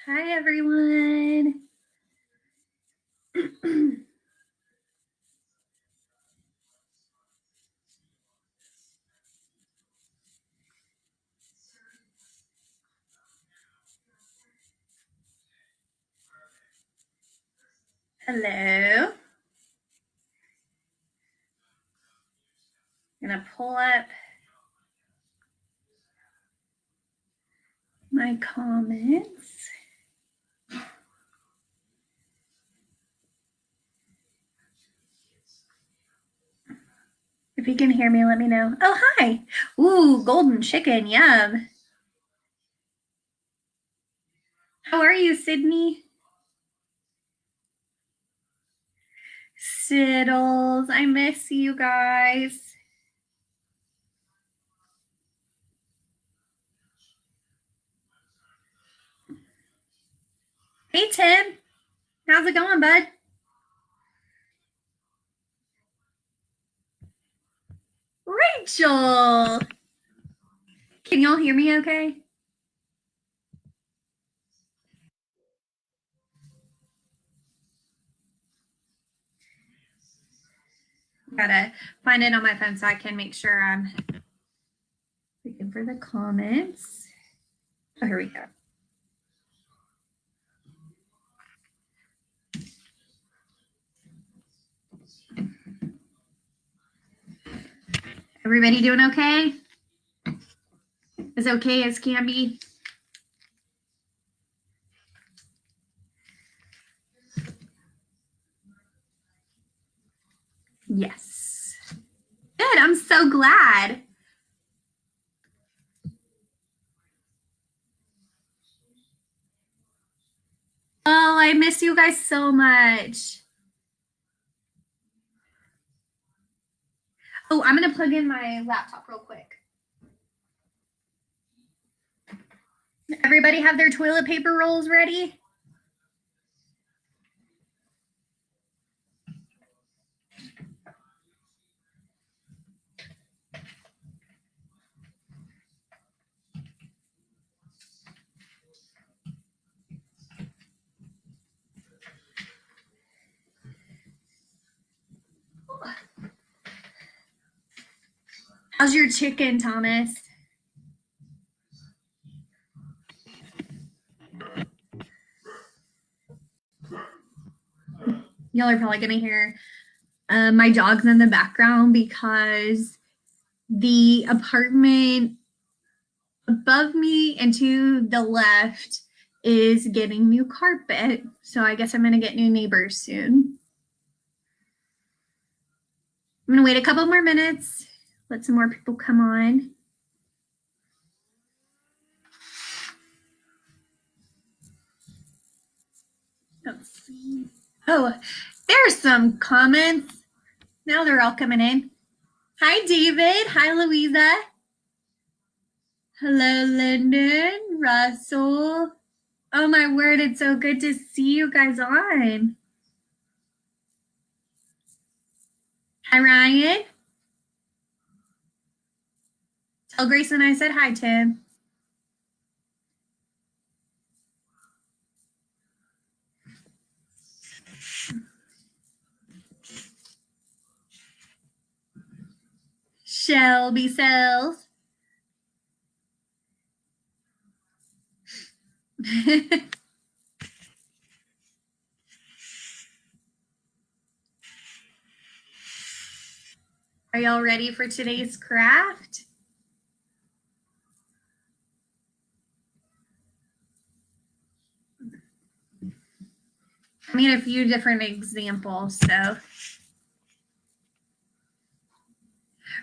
Hi, everyone. Hello. I'm going to pull up my comments. If you can hear me, let me know. Oh, hi. Ooh, golden chicken. Yum. How are you, Sydney? Siddles. I miss you guys. Hey, Tim. How's it going, bud? Rachel. Can y'all hear me okay? Gotta find it on my phone so I can make sure I'm looking for the comments. Oh, here we go. Everybody doing okay? As okay as can be? Yes. Good. I'm so glad. Oh, I miss you guys so much. Oh, I'm going to plug in my laptop real quick. Everybody have their toilet paper rolls ready? How's your chicken, Thomas? Y'all are probably going to hear my dogs in the background because the apartment above me and to the left is getting new carpet. So I guess I'm going to get new neighbors soon. I'm going to wait a couple more minutes, let some more people come on. Let's see. Oh, there's some comments. Now they're all coming in. Hi, David. Hi, Louisa. Hello, Lyndon, Russell. Oh, my word. It's so good to see you guys on. Hi, Ryan. Tell Grayson I said hi, Tim. Shelby Sells. Are y'all ready for today's craft? I made a few different examples, so.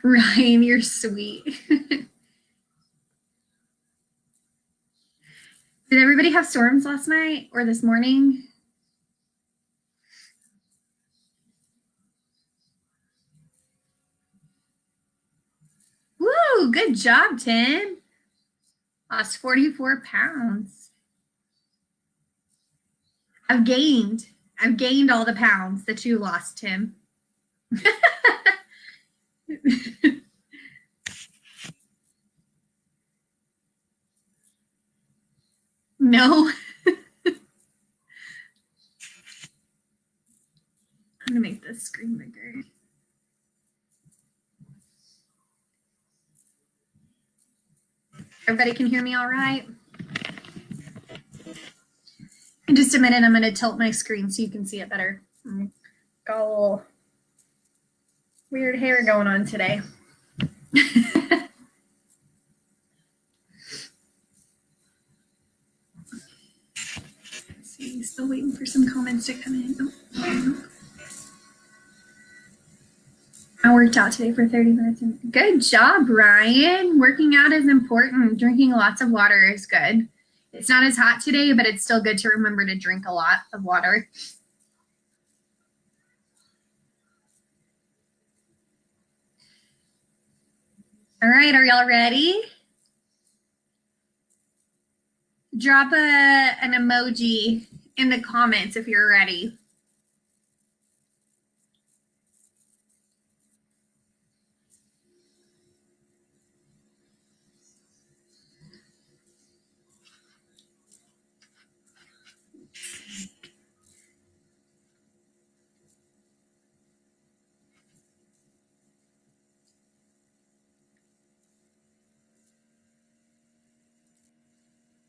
Ryan, you're sweet. Did everybody have storms last night or this morning? good job, Tim. Lost 44 pounds. I've gained all the pounds that you lost, Tim. No. I'm gonna make this screen bigger. Everybody can hear me all right? In just a minute, I'm gonna tilt my screen so you can see it better. Got a little weird hair going on today. Let's see, still waiting for some comments to come in. Oh. I worked out today for 30 minutes. Good job, Ryan. Working out is important. Drinking lots of water is good. It's not as hot today, but it's still good to remember to drink a lot of water. All right, are y'all ready? Drop an emoji in the comments if you're ready.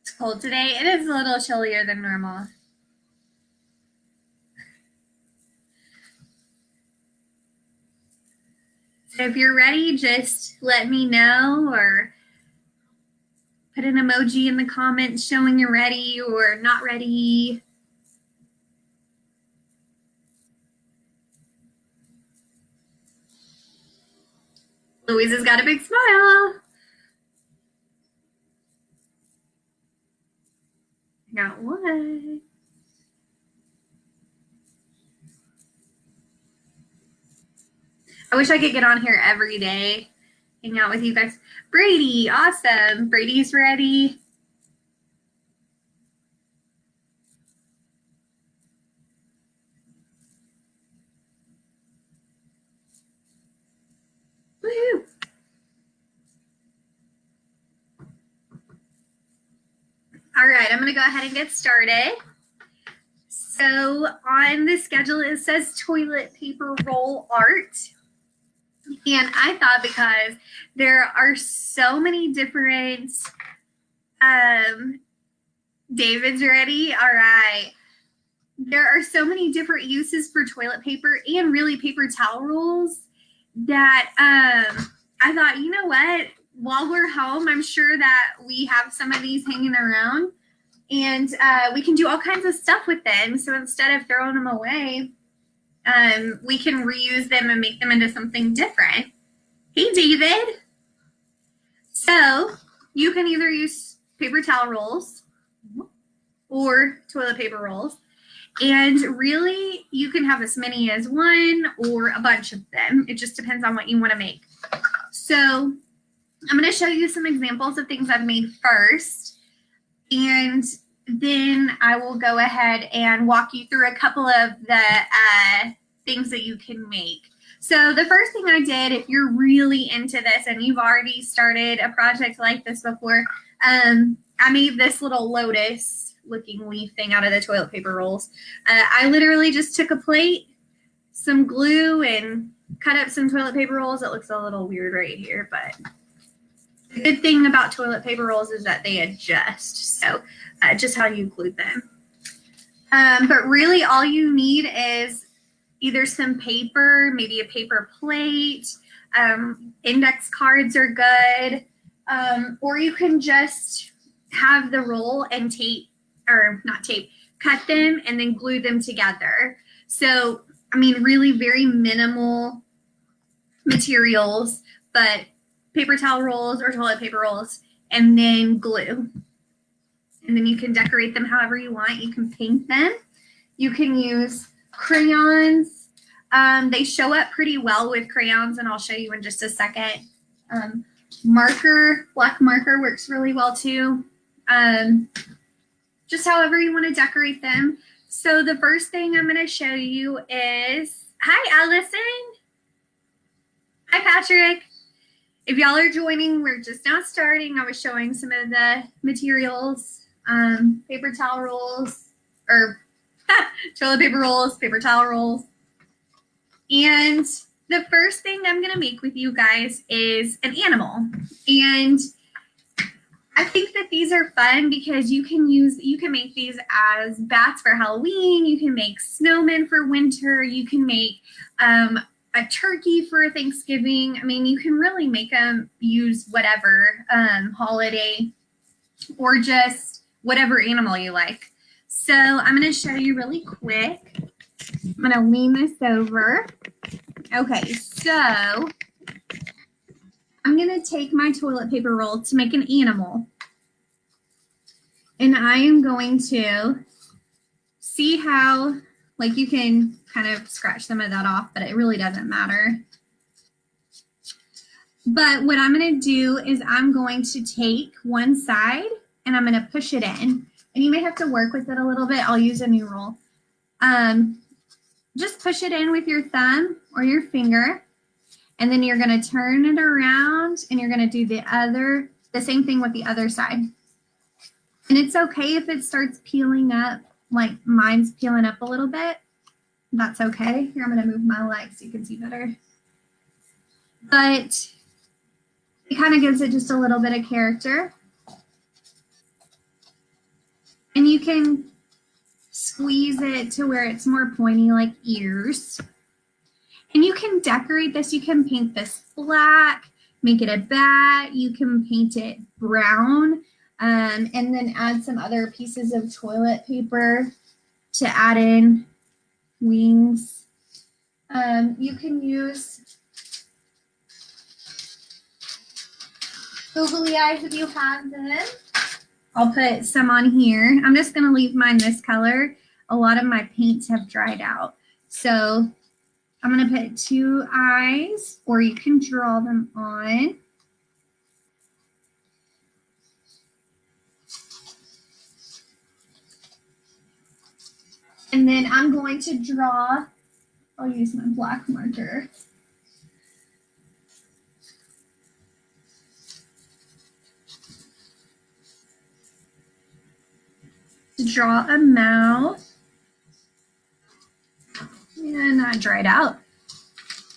It's cold today. It is a little chillier than normal. So if you're ready, just let me know or put an emoji in the comments showing you're ready or not ready. Louise has got a big smile. I got one. I wish I could get on here every day, hang out with you guys. Brady, awesome. Brady's ready. Woohoo. All right, I'm going to go ahead and get started. So on the schedule, it says toilet paper roll art. And I thought because there are so many different, David's ready? All right. There are so many different uses for toilet paper and really paper towel rolls that I thought, you know what? While we're home, I'm sure that we have some of these hanging around and we can do all kinds of stuff with them. So instead of throwing them away, we can reuse them and make them into something different. Hey, David. So you can either use paper towel rolls or toilet paper rolls. And really, you can have as many as one or a bunch of them. It just depends on what you want to make. So I'm going to show you some examples of things I've made first. And then I will go ahead and walk you through a couple of the things that you can make. So the first thing I did, if you're really into this and you've already started a project like this before, I made this little lotus looking leaf thing out of the toilet paper rolls. I literally just took a plate, some glue, and cut up some toilet paper rolls. It looks a little weird right here, but the good thing about toilet paper rolls is that they adjust. So just how you glued them. But really all you need is either some paper, maybe a paper plate, index cards are good, or you can just have the roll and tape, or not tape, cut them and then glue them together. So, I mean, really very minimal materials, but paper towel rolls or toilet paper rolls, and then glue. And then you can decorate them however you want. You can paint them. You can use crayons. They show up pretty well with crayons, and I'll show you in just a second. Marker, black marker works really well too. Just however you want to decorate them. So the first thing I'm going to show you is, hi Allison. Hi Patrick. If y'all are joining, we're just now starting. I was showing some of the materials, paper towel rolls, or toilet paper rolls, paper towel rolls. And the first thing I'm going to make with you guys is an animal. And I think that these are fun because you can make these as bats for Halloween. You can make snowmen for winter. You can make a turkey for Thanksgiving. I mean, you can really make them use whatever holiday or just whatever animal you like. So I'm going to show you really quick. I'm going to lean this over. Okay, so I'm going to take my toilet paper roll to make an animal. And I am going to see how, like, you can kind of scratch some of that off, but it really doesn't matter. But what I'm going to do is I'm going to take one side and I'm going to push it in. And you may have to work with it a little bit. I'll use a new roll. Just push it in with your thumb or your finger. And then you're going to turn it around and you're going to do the same thing with the other side. And it's okay if it starts peeling up, like mine's peeling up a little bit. That's okay. Here, I'm going to move my leg so you can see better. But it kind of gives it just a little bit of character. And you can squeeze it to where it's more pointy, like ears. And you can decorate this. You can paint this black, make it a bat. You can paint it brown, and then add some other pieces of toilet paper to add in wings. You can use googly eyes if you have them. I'll put some on here. I'm just going to leave mine this color. A lot of my paints have dried out. So I'm going to put 2 eyes, or you can draw them on. And then I'm going to draw, I'll use my black marker. To draw a mouth. And I dried out.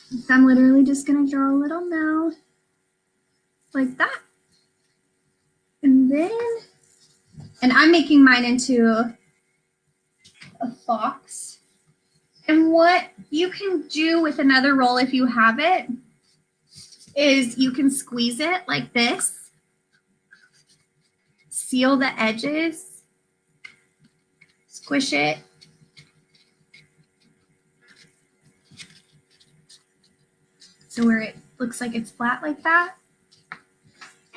So I'm literally just going to draw a little mouth like that. And I'm making mine into a fox. And what you can do with another roll if you have it is you can squeeze it like this, seal the edges, squish it, so where it looks like it's flat like that.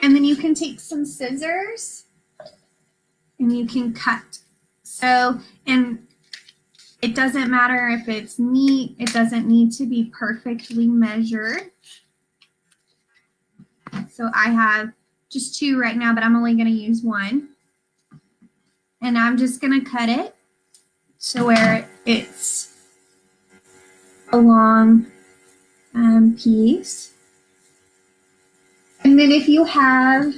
And then you can take some scissors and you can cut. So, and it doesn't matter if it's neat, it doesn't need to be perfectly measured. So I have just 2 right now, but I'm only going to use 1. And I'm just going to cut it to where it's a long piece. And then if you have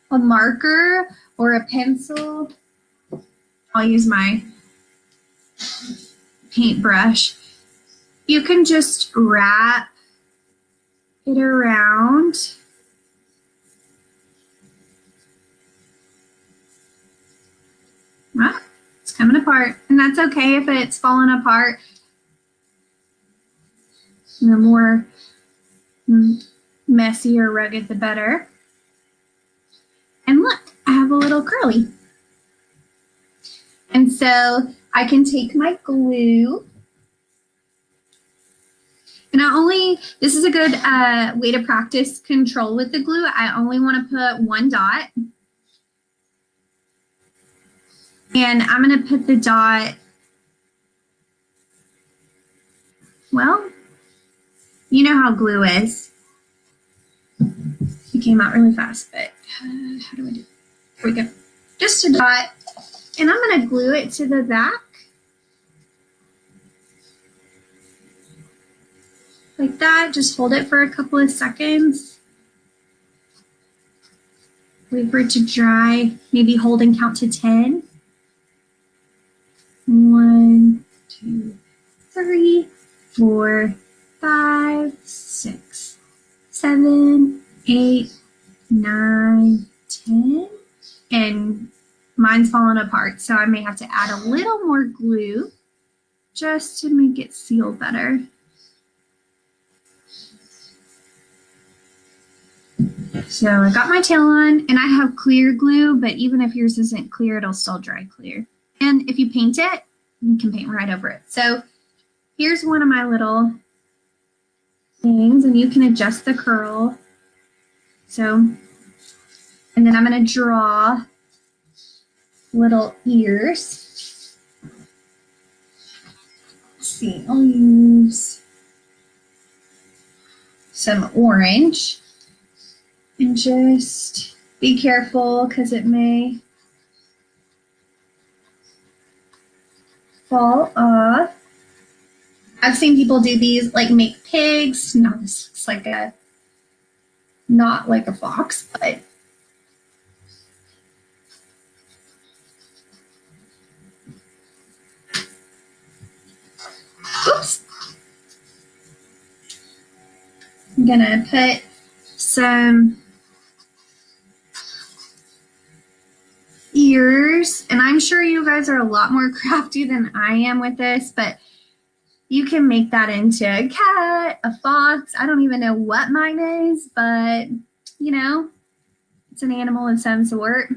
a marker or a pencil, I'll use my paintbrush. You can just wrap it around. Ah, it's coming apart, and that's okay if it's falling apart. The more messy or rugged, the better. And look, I have a little curly. And so I can take my glue. And this is a good way to practice control with the glue. I only want to put 1 dot. And I'm going to put the dot, well, you know how glue is. You It came out really fast, but how do I do it? Here we go. Just a dot. And I'm going to glue it to the back. Like that. Just hold it for a couple of seconds. Wait for it to dry. Maybe hold and count to 10. 1, 2, 3, 4, 5, 6, 7, 8, 9, 10. And mine's falling apart, so I may have to add a little more glue just to make it seal better. So I got my tail on, and I have clear glue, but even if yours isn't clear, it'll still dry clear. And if you paint it, you can paint right over it. So here's one of my little things, and you can adjust the curl. So, and then I'm going to draw little ears. Let's see, I'll use some orange. And just be careful because it may fall off. I've seen people do these, like make pigs. No, this looks like a, not like a fox, but oops. I'm gonna put some ears, and I'm sure you guys are a lot more crafty than I am with this, but you can make that into a cat, a fox. I don't even know what mine is, but you know, it's an animal of some sort.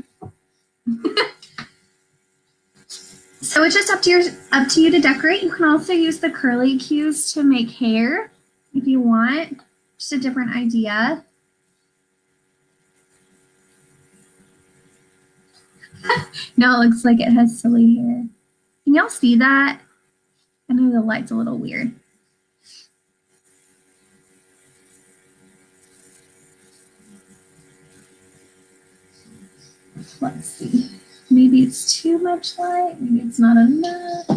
So it's just up to you to decorate. You can also use the curly cues to make hair if you want. Just a different idea. No, it looks like it has silly hair. Can y'all see that? I know the light's a little weird. Let's see. Maybe it's too much light. Maybe it's not enough.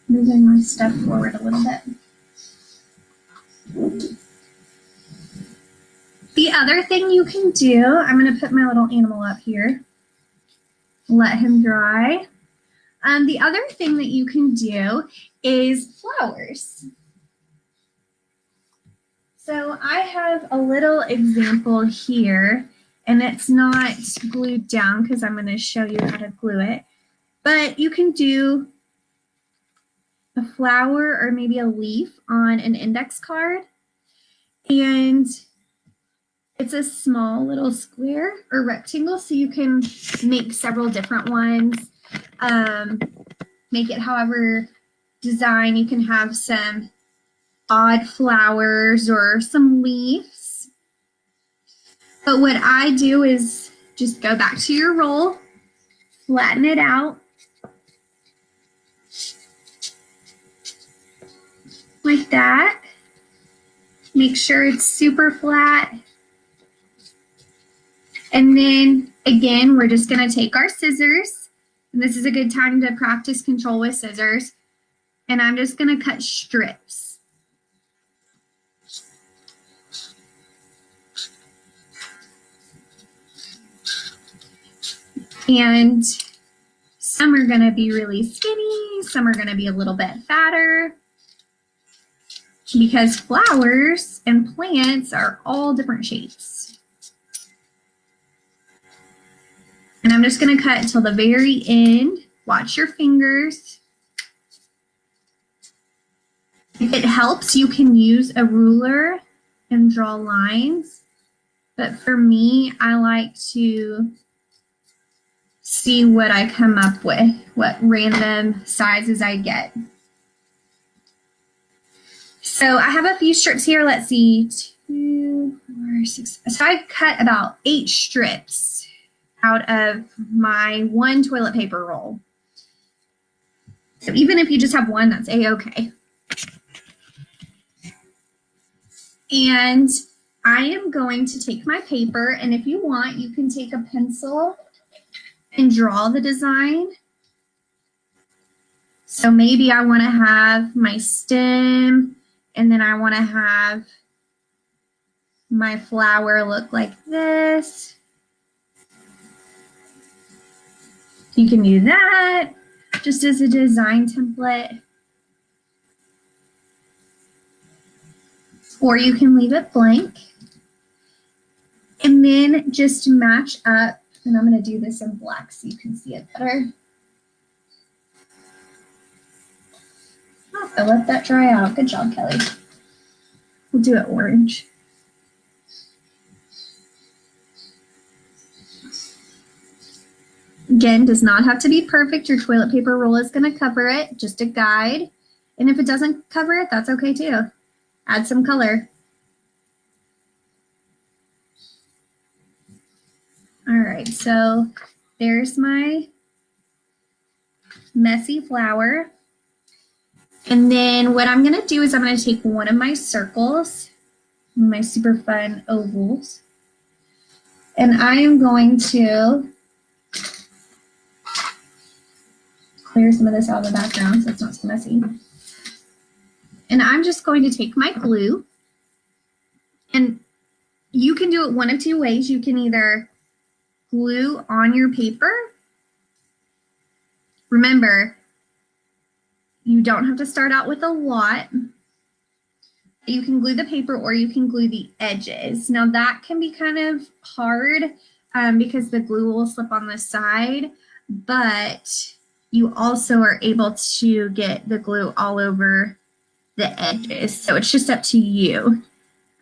Moving my stuff forward a little bit. The other thing you can do, I'm going to put my little animal up here. Let him dry. The other thing that you can do is flowers. So I have a little example here, and it's not glued down because I'm going to show you how to glue it. But you can do a flower or maybe a leaf on an index card. And it's a small little square or rectangle, so you can make several different ones. Make it however design. You can have some odd flowers or some leaves. But what I do is just go back to your roll, flatten it out like that. Make sure it's super flat. And then again, we're just going to take our scissors. And this is a good time to practice control with scissors. And I'm just going to cut strips. And some are going to be really skinny. Some are going to be a little bit fatter. Because flowers and plants are all different shapes. And I'm just going to cut until the very end. Watch your fingers. If it helps, you can use a ruler and draw lines. But for me, I like to see what I come up with, what random sizes I get. So I have a few strips here. Let's see, 2, 4, 6. So I cut about 8 strips out of my 1 toilet paper roll. So even if you just have one, that's a-okay. And I am going to take my paper, and if you want, you can take a pencil and draw the design. So maybe I want to have my stem, and then I want to have my flower look like this. You can do that just as a design template. Or you can leave it blank. And then just match up, and I'm going to do this in black so you can see it better. I'll let that dry out. Good job, Kelly. We'll do it orange. Again, does not have to be perfect. Your toilet paper roll is going to cover it, just a guide. And if it doesn't cover it, that's okay too. Add some color. All right, so there's my messy flower. And then what I'm going to do is I'm going to take one of my circles, my super fun ovals, and I am going to clear some of this out of the background so it's not so messy. And I'm just going to take my glue, and you can do it one of two ways. You can either glue on your paper. Remember, you don't have to start out with a lot. You can glue the paper or you can glue the edges. Now that can be kind of hard because the glue will slip on the side, but you also are able to get the glue all over the edges. So it's just up to you.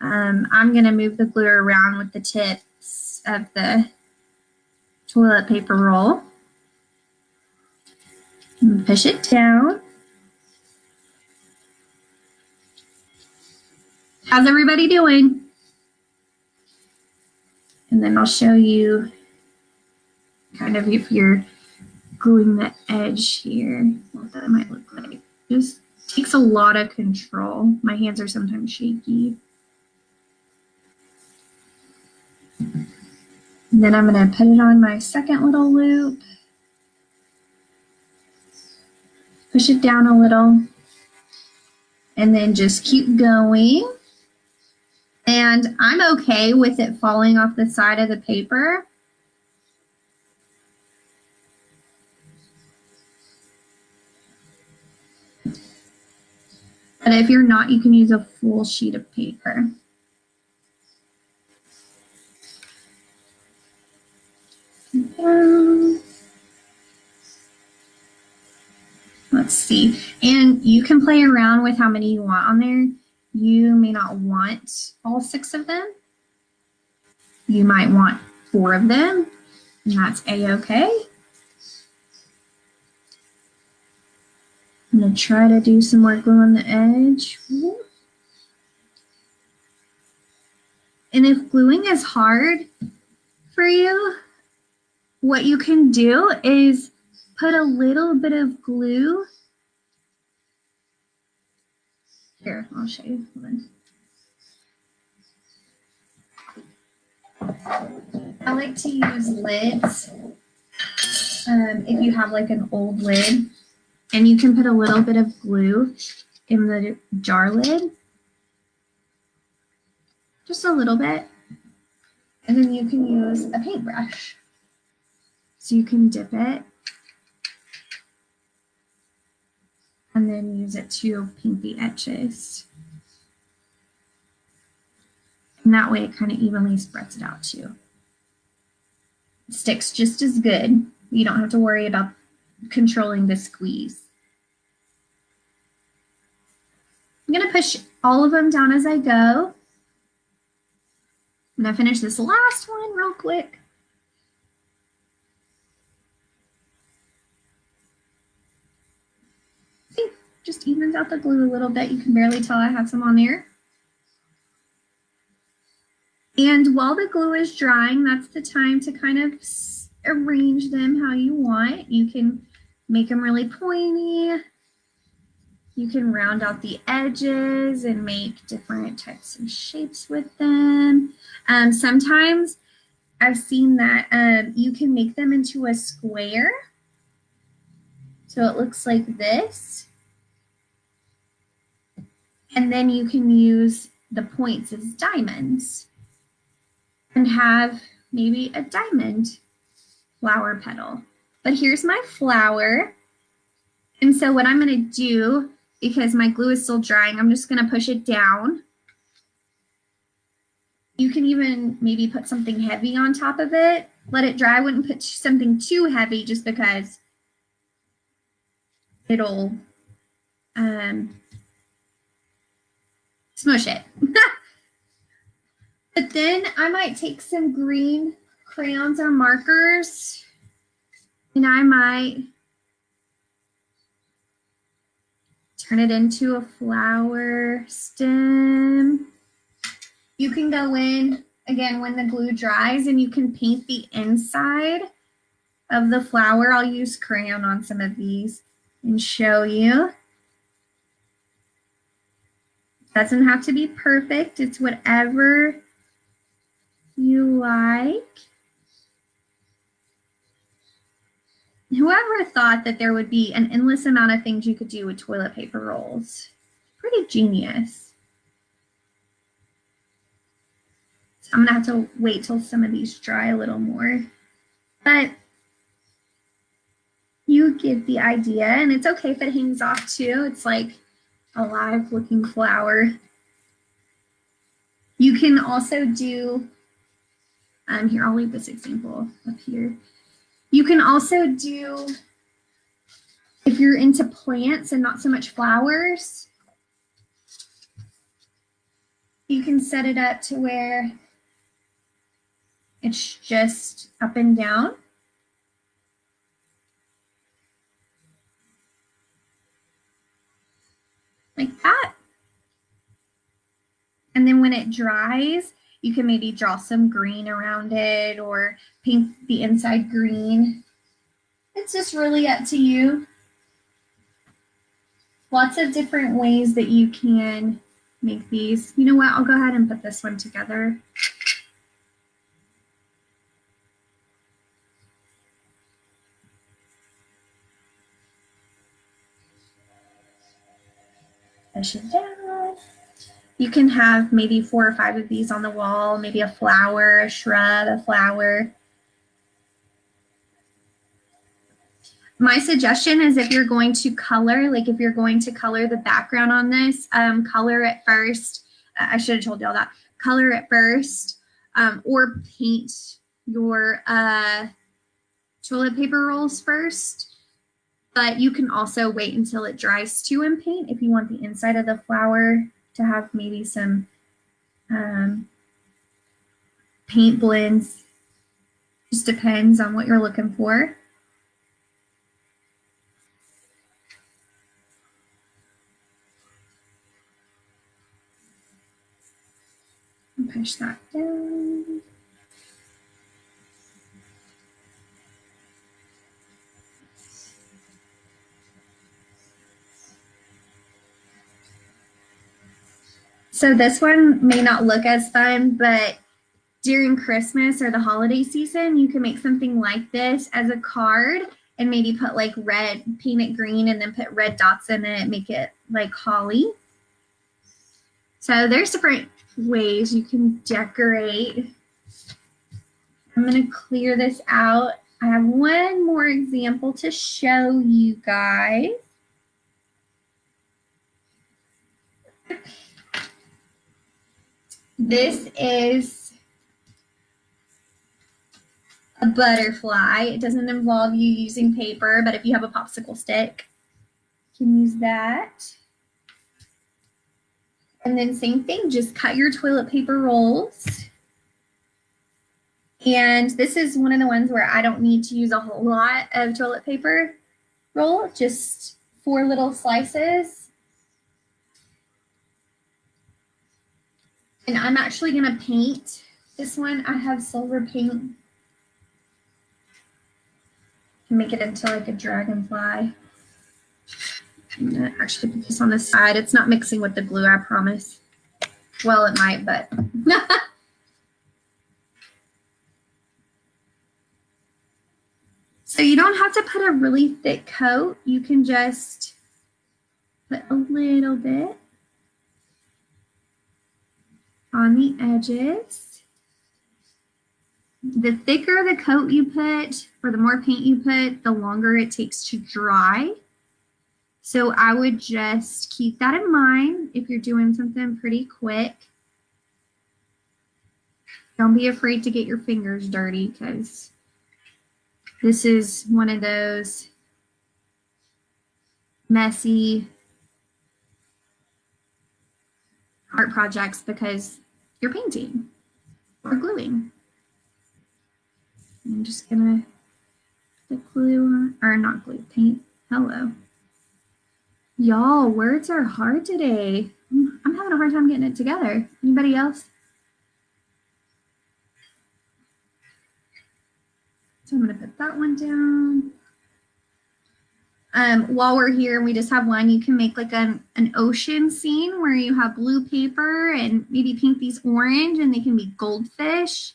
I'm going to move the glue around with the tips of the toilet paper roll. And push it down. How's everybody doing? And then I'll show you kind of if you're gluing the edge here, what that might look like. Just takes a lot of control. My hands are sometimes shaky. And then I'm going to put it on my second little loop. Push it down a little. And then just keep going. And I'm okay with it falling off the side of the paper. But if you're not, you can use a full sheet of paper. Let's see. And you can play around with how many you want on there. You may not want all 6 of them. You might want 4 of them, and that's a-okay. I'm going to try to do some more glue on the edge. And if gluing is hard for you, what you can do is put a little bit of glue. Here, I'll show you. Hold on. I like to use lids. If you have like an old lid, and you can put a little bit of glue in the jar lid, just a little bit, and then you can use a paintbrush. So you can dip it and then use it to paint the edges. And that way it kind of evenly spreads it out too. It sticks just as good. You don't have to worry about controlling the squeeze. I'm going to push all of them down as I go. I'm going to finish this last one real quick. See, just evens out the glue a little bit. You can barely tell I have some on there. And while the glue is drying, that's the time to kind of arrange them how you want. You can make them really pointy. You can round out the edges and make different types of shapes with them. Sometimes I've seen that you can make them into a square. So it looks like this. And then you can use the points as diamonds and have maybe a diamond flower petal. But here's my flower. And so what I'm going to do, because my glue is still drying, I'm just going to push it down. You can even maybe put something heavy on top of it. Let it dry. I wouldn't put something too heavy just because it'll smush it. But then I might take some green crayons or markers and I might turn it into a flower stem. You can go in again when the glue dries and you can paint the inside of the flower. I'll use crayon on some of these and show you. Doesn't have to be perfect. It's whatever you like. Whoever thought that there would be an endless amount of things you could do with toilet paper rolls? Pretty genius. So I'm gonna have to wait till some of these dry a little more. But you get the idea, and it's okay if it hangs off too. It's like a live looking flower. You can also do, here, I'll leave this example up here. You can also do, if you're into plants and not so much flowers, you can set it up to where it's just up and down. Like that. And then when it dries, you can maybe draw some green around it or paint the inside green. It's just really up to you. Lots of different ways that you can make these. You know what? I'll go ahead and put this one together. Push it down. You can have maybe 4 or 5 of these on the wall, maybe a flower, a shrub, a flower. My suggestion is if you're going to color, like if you're going to color the background on this, color it first. I should have told y'all that. Color it first or paint your toilet paper rolls first. But you can also wait until it dries too and paint if you want the inside of the flower to have maybe some paint blends. Just depends on what you're looking for. Push that down. So this one may not look as fun, but during Christmas or the holiday season, you can make something like this as a card and maybe put like red, paint it green and then put red dots in it, make it like holly. So there's different ways you can decorate. I'm going to clear this out. I have one more example to show you guys. This is a butterfly. It doesn't involve you using paper, but if you have a popsicle stick, you can use that. And then same thing, just cut your toilet paper rolls. And this is one of the ones where I don't need to use a whole lot of toilet paper roll, just 4 little slices. And I'm actually gonna paint this one. I have silver paint to make it into like a dragonfly. I'm gonna actually put this on the side. It's not mixing with the glue, I promise. Well, it might, but. So you don't have to put a really thick coat. You can just put a little bit on the edges. The thicker the coat you put, or the more paint you put, the longer it takes to dry. So I would just keep that in mind if you're doing something pretty quick. Don't be afraid to get your fingers dirty, because this is one of those messy art projects because you're painting or gluing. I'm just gonna put glue on, or not glue, paint. Hello. Y'all, words are hard today. I'm having a hard time getting it together. Anybody else? So I'm gonna put that one down. While we're here and we just have one, you can make like an ocean scene where you have blue paper and maybe paint these orange and they can be goldfish.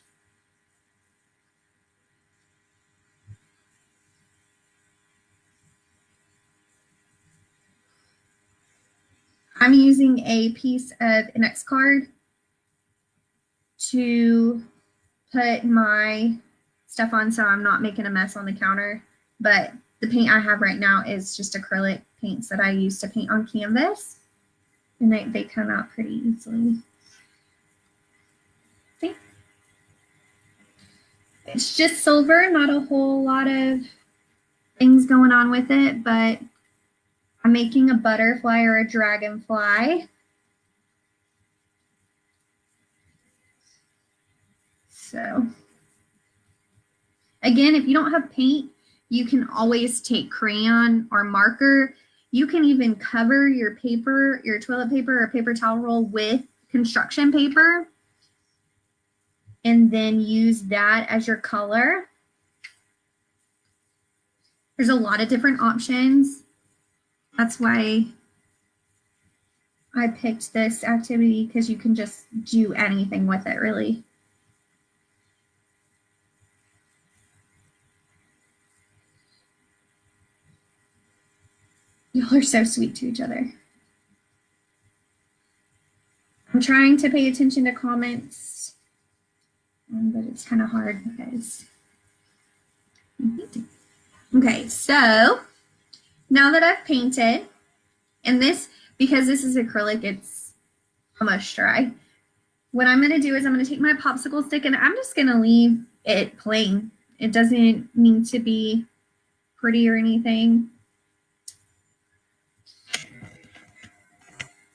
I'm using a piece of index card to put my stuff on so I'm not making a mess on the counter. But the paint I have right now is just acrylic paints that I use to paint on canvas. And they come out pretty easily. See? It's just silver, not a whole lot of things going on with it, but I'm making a butterfly or a dragonfly. So again, if you don't have paint, you can always take crayon or marker. You can even cover your paper, your toilet paper or paper towel roll with construction paper and then use that as your color. There's a lot of different options. That's why I picked this activity, because you can just do anything with it, really. Y'all are so sweet to each other. I'm trying to pay attention to comments, but it's kind of hard because. Okay, so now that I've painted, and this, because this is acrylic, it's almost dry. What I'm going to do is I'm going to take my popsicle stick and I'm just going to leave it plain. It doesn't need to be pretty or anything.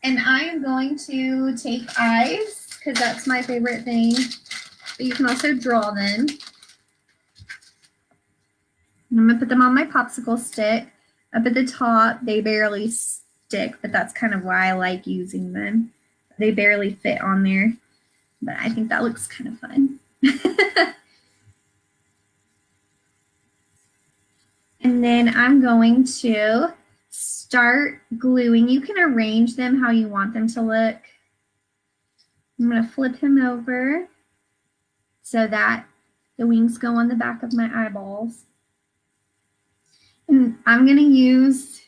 And I am going to take eyes, because that's my favorite thing. But you can also draw them. And I'm going to put them on my popsicle stick. Up at the top, they barely stick, but that's kind of why I like using them. They barely fit on there, but I think that looks kind of fun. And then I'm going to start gluing. You can arrange them how you want them to look. I'm going to flip him over so that the wings go on the back of my eyeballs. And I'm going to use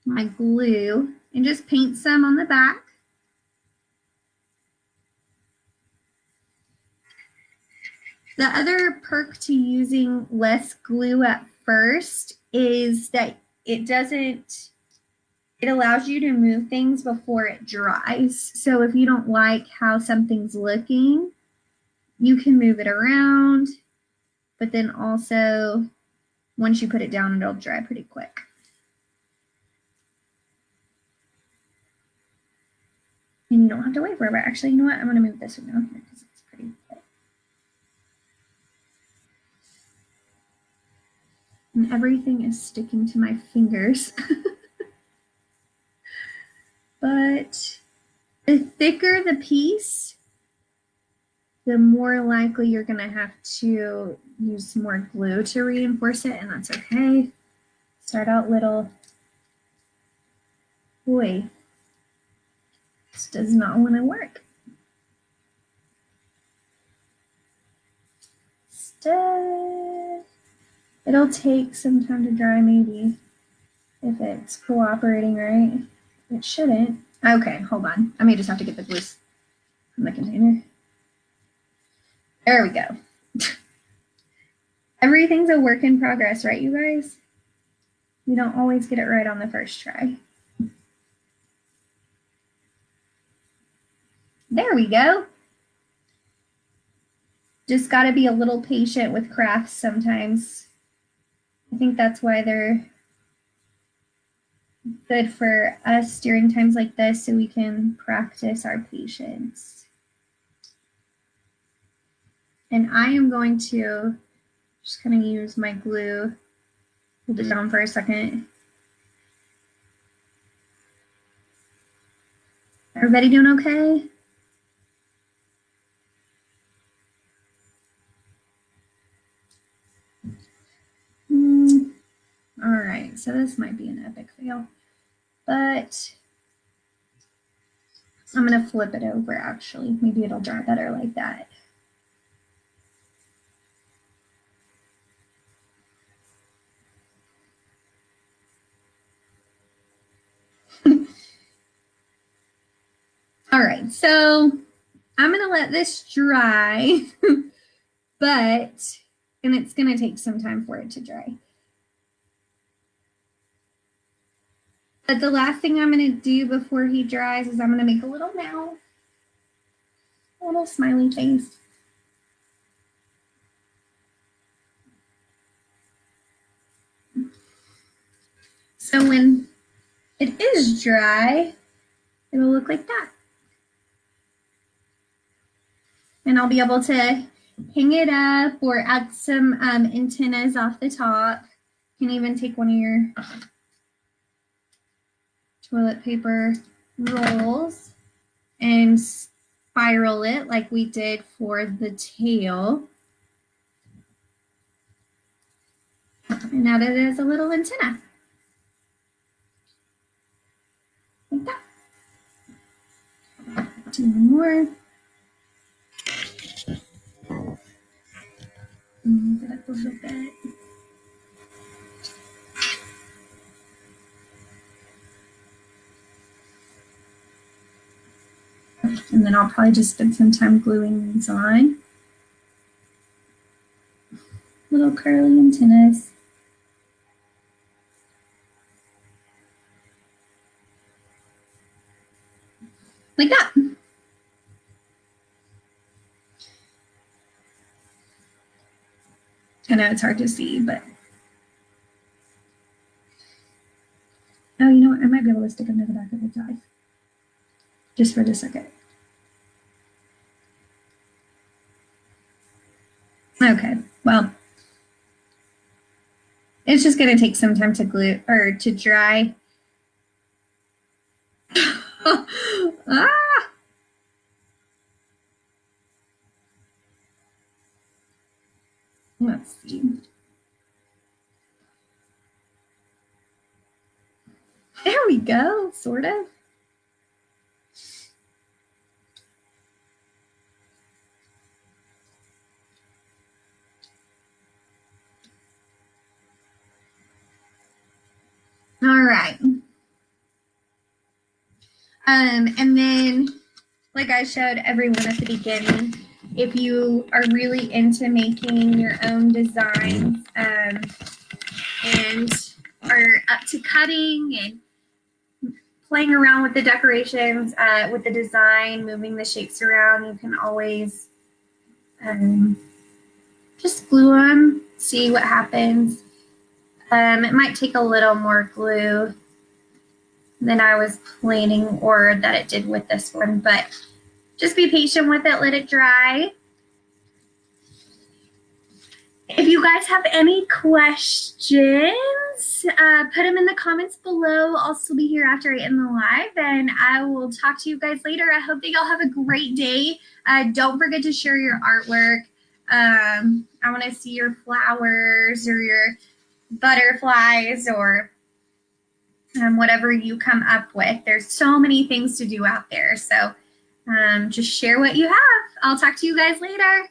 my glue and just paint some on the back. The other perk to using less glue at first is that it allows you to move things before it dries. So if you don't like how something's looking, you can move it around, but then also once you put it down, it'll dry pretty quick. And you don't have to wait forever. Actually, you know what? I'm going to move this one down here because it's pretty thick. And everything is sticking to my fingers. But the thicker the piece, the more likely you're going to have to use more glue to reinforce it, and that's okay. Start out little. Boy, this does not want to work. It'll take some time to dry maybe if it's cooperating right. It shouldn't. Okay, hold on. I may just have to get the glue from the container. There we go. Everything's a work in progress, right, you guys? We don't always get it right on the first try. There we go. Just got to be a little patient with crafts sometimes. I think that's why they're good for us during times like this, so we can practice our patience. And I am going to just kind of use my glue, hold it down for a second. Everybody doing okay? All right, so this might be an epic fail, but I'm gonna flip it over actually. Maybe it'll dry better like that. All right, so I'm gonna let this dry, and it's gonna take some time for it to dry. But the last thing I'm gonna do before he dries is I'm gonna make a little mouth, a little smiley face. So when it is dry, it will look like that. And I'll be able to hang it up or add some antennas off the top. You can even take one of your toilet paper rolls and spiral it like we did for the tail. And add it as a little antenna. Like that. Do one more. Move it up a little bit. And then I'll probably just spend some time gluing these on. Little curly antennas. Like that. I know it's hard to see, but oh, you know what? I might be able to stick them to the back of its eye. Just for a second. Okay, well, it's just gonna take some time to glue or to dry. Ah! Let's see. There we go, sort of. All right. And then, like I showed everyone at the beginning, if you are really into making your own designs and are up to cutting and playing around with the decorations, with the design, moving the shapes around, you can always just glue them, see what happens. It might take a little more glue than I was planning or that it did with this one, but just be patient with it, let it dry. If you guys have any questions, put them in the comments below. I'll still be here after I end the live, and I will talk to you guys later. I hope that y'all have a great day. Don't forget to share your artwork. I want to see your flowers or your butterflies or whatever you come up with. There's so many things to do out there. So just share what you have. I'll talk to you guys later.